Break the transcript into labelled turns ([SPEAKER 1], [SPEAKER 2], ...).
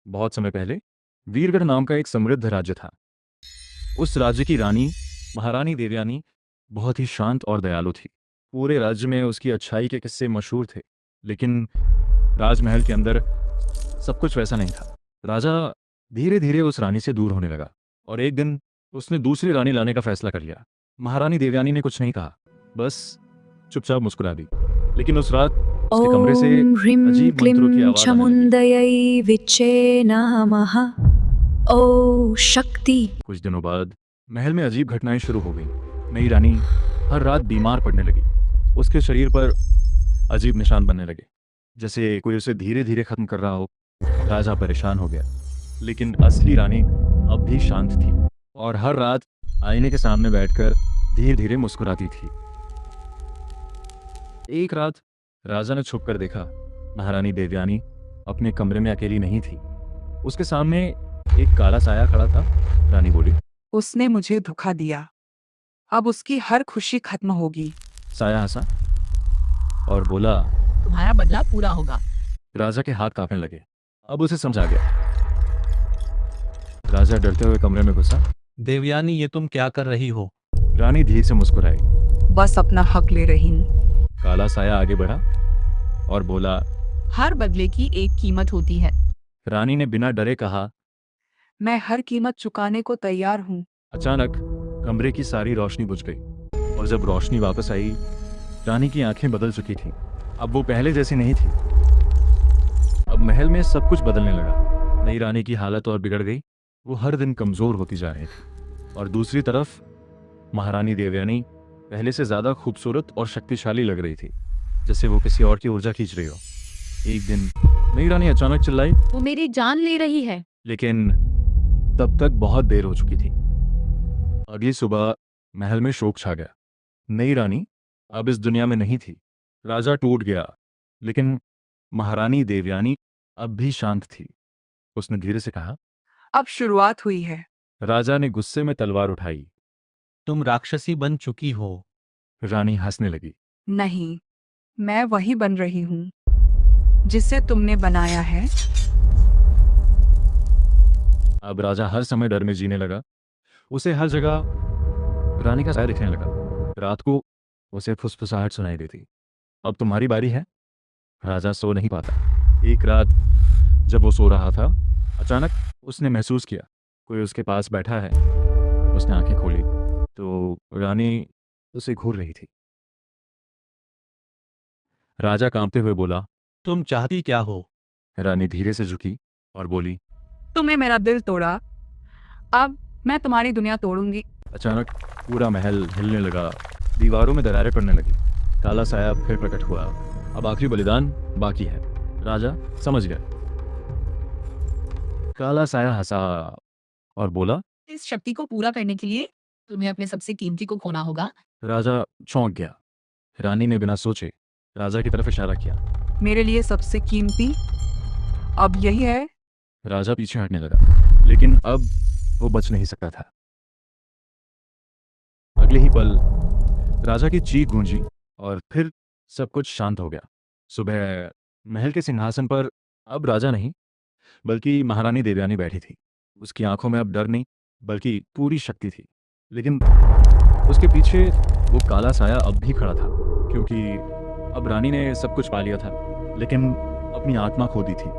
[SPEAKER 1] बहुत समय पहले वीरगढ़ नाम का एक समृद्ध राज्य था। उस राज्य की रानी महारानी देवयानी बहुत ही शांत और दयालु थी। पूरे राज्य में उसकी अच्छाई के किस्से मशहूर थे, लेकिन राजमहल के अंदर सब कुछ वैसा नहीं था। राजा धीरे धीरे उस रानी से दूर होने लगा और एक दिन उसने दूसरी रानी लाने का फैसला कर लिया। महारानी देवयानी ने कुछ नहीं कहा, बस चुपचाप मुस्कुरा दी। लेकिन उस रात उसके कमरे से
[SPEAKER 2] ॐ ह्रीं
[SPEAKER 1] अजीब मंत्रों की
[SPEAKER 2] क्लीं
[SPEAKER 1] आवाज आने लगी।
[SPEAKER 2] चामुण्डयै विच्चे नमः। ॐ शक्ति।
[SPEAKER 1] कुछ दिनों बाद महल में अजीब घटनाएं शुरू हो गई। नई रानी हर रात बीमार पड़ने लगी। उसके शरीर पर अजीब निशान बनने लगे, जैसे कोई उसे धीरे धीरे खत्म कर रहा हो। राजा परेशान हो गया, लेकिन असली रानी अब भी शांत थी और हर रात आईने के सामने बैठकर धीरे धीरे मुस्कुराती थी। एक रात राजा ने छुपकर देखा, महारानी देवयानी अपने कमरे में अकेली नहीं थी। उसके सामने एक काला साया खड़ा था। रानी बोली,
[SPEAKER 3] उसने मुझे धोखा दिया, अब उसकी हर खुशी खत्म होगी।
[SPEAKER 1] साया हंसा और बोला,
[SPEAKER 4] तुम्हारा बदला पूरा होगा।
[SPEAKER 1] राजा के हाथ कांपने लगे। अब उसे समझ आ गया। राजा डरते हुए कमरे में घुसा।
[SPEAKER 5] देवयानी, ये तुम क्या कर रही हो?
[SPEAKER 1] रानी धीरे से मुस्कुराई।
[SPEAKER 3] बस अपना हक ले रही हूँ।
[SPEAKER 1] काला साया आगे बढ़ा और बोला,
[SPEAKER 4] हर बदले की एक कीमत होती है।
[SPEAKER 1] रानी ने बिना डरे कहा।
[SPEAKER 3] मैं हर कीमत चुकाने को तैयार हूँ।
[SPEAKER 1] अचानक कमरे की सारी रोशनी बुझ गई और जब रोशनी वापस आई, रानी की आंखें बदल चुकी थीं। अब वो पहले जैसी नहीं थी। अब महल में सब कुछ बदलने लगा। नई रानी की हालत और बिगड़ गई। वो हर दिन कमजोर होती जा रही थी और दूसरी तरफ महारानी देवयानी पहले से ज्यादा खूबसूरत और शक्तिशाली लग रही थी, जैसे वो किसी और की ऊर्जा खींच रही हो। एक दिन नई रानी अचानक चिल्लाई,
[SPEAKER 4] वो मेरी जान ले रही है।
[SPEAKER 1] लेकिन तब तक बहुत देर हो चुकी थी। अगली सुबह महल में शोक छा गया। नई रानी अब इस दुनिया में नहीं थी। राजा टूट गया, लेकिन महारानी देवयानी अब भी शांत थी। उसने धीरे से कहा,
[SPEAKER 3] अब शुरुआत हुई है।
[SPEAKER 1] राजा ने गुस्से में तलवार उठाई।
[SPEAKER 5] तुम राक्षसी बन चुकी हो।
[SPEAKER 1] रानी हंसने लगी।
[SPEAKER 3] नहीं, मैं वही बन रही हूँ जिसे तुमने बनाया है।
[SPEAKER 1] अब राजा हर समय डर में जीने लगा। उसे हर जगह रानी का साया दिखने लगा। रात को उसे फुसफुसाहट सुनाई देती। अब तुम्हारी बारी है। राजा सो नहीं पाता। एक रात जब वो सो रहा था, अचानक उसने महसूस किया कोई उसके पास बैठा है। उसने आंखें खोली तो रानी उसे घूर रही थी। राजा कांपते हुए बोला,
[SPEAKER 5] तुम चाहती क्या हो?
[SPEAKER 1] रानी धीरे से झुकी और बोली,
[SPEAKER 3] तुमने मेरा दिल तोड़ा, अब मैं तुम्हारी दुनिया तोड़ूंगी।
[SPEAKER 1] अचानक पूरा महल हिलने लगा। दीवारों में दरारें पड़ने लगी। काला साया फिर प्रकट हुआ। अब आखिरी बलिदान बाकी है। राजा समझ गया। काला साया हंसा और बोला,
[SPEAKER 4] इस शक्ति को पूरा करने के लिए तुम्हें अपने सबसे कीमती को खोना होगा।
[SPEAKER 1] राजा चौंक गया। रानी ने बिना सोचे राजा की तरफ इशारा किया।
[SPEAKER 3] मेरे लिए सबसे कीमती अब यही है।
[SPEAKER 1] राजा पीछे हटने लगा, लेकिन अब वो बच नहीं सकता था। अगले ही पल राजा की चीख गूंजी और फिर सब कुछ शांत हो गया। सुबह महल के सिंहासन पर अब राजा नहीं, बल्कि महारानी देवयानी बैठी थी। उसकी आंखों में अब डर नहीं, बल्कि पूरी शक्ति थी। लेकिन उसके पीछे वो काला साया अब भी खड़ा था, क्योंकि अब रानी ने सब कुछ पा लिया था, लेकिन अपनी आत्मा खो दी थी।